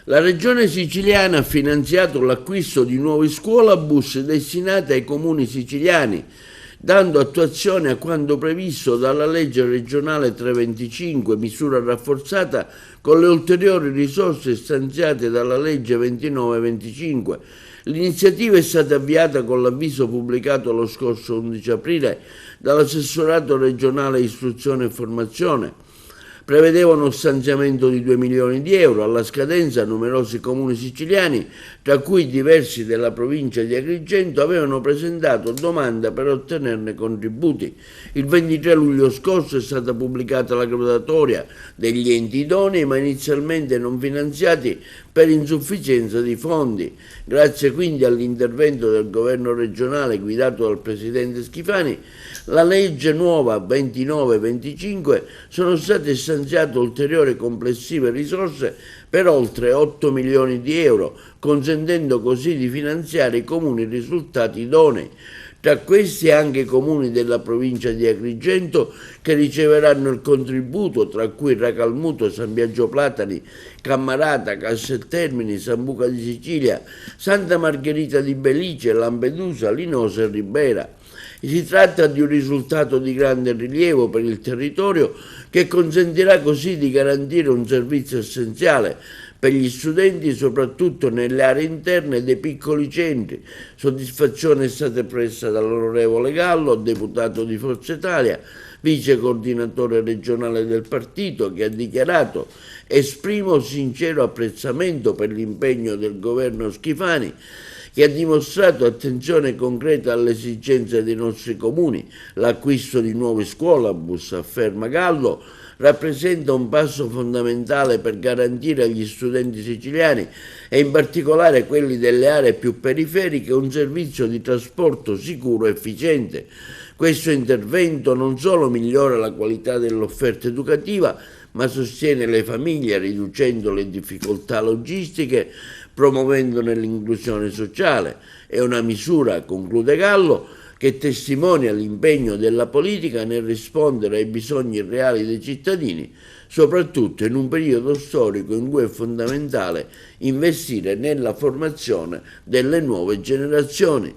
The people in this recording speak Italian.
La Regione Siciliana ha finanziato l'acquisto di nuovi scuolabus destinati ai comuni siciliani, dando attuazione a quanto previsto dalla legge regionale 325, misura rafforzata con le ulteriori risorse stanziate dalla legge 2925. L'iniziativa è stata avviata con l'avviso pubblicato lo scorso 11 aprile dall'assessorato regionale istruzione e formazione. Prevedeva uno stanziamento di 2 milioni di euro. Alla scadenza numerosi comuni siciliani, tra cui diversi della provincia di Agrigento, avevano presentato domanda per ottenerne contributi. Il 23 luglio scorso è stata pubblicata la graduatoria degli enti idonei, ma inizialmente non finanziati per insufficienza di fondi. Grazie quindi all'intervento del governo regionale guidato dal presidente Schifani, la legge nuova 29-25 sono state stanziate ulteriori complessive risorse per oltre 8 milioni di euro, consentendo così di finanziare i comuni risultati idonei. Tra questi anche i comuni della provincia di Agrigento che riceveranno il contributo, tra cui Racalmuto, San Biagio Platani, Cammarata, Casteltermini, Sambuca di Sicilia, Santa Margherita di Belice, Lampedusa, Linosa e Ribera. Si tratta di un risultato di grande rilievo per il territorio che consentirà così di garantire un servizio essenziale per gli studenti, soprattutto nelle aree interne dei piccoli centri. Soddisfazione è stata espressa dall'onorevole Gallo, deputato di Forza Italia, vice coordinatore regionale del partito, che ha dichiarato: esprimo sincero apprezzamento per l'impegno del governo Schifani, che ha dimostrato attenzione concreta alle esigenze dei nostri comuni. L'acquisto di nuovi scuolabus, afferma Gallo, rappresenta un passo fondamentale per garantire agli studenti siciliani e in particolare quelli delle aree più periferiche un servizio di trasporto sicuro e efficiente. Questo intervento non solo migliora la qualità dell'offerta educativa, ma sostiene le famiglie riducendo le difficoltà logistiche, promuovendone l'inclusione sociale. È una misura, conclude Gallo, che testimonia l'impegno della politica nel rispondere ai bisogni reali dei cittadini, soprattutto in un periodo storico in cui è fondamentale investire nella formazione delle nuove generazioni.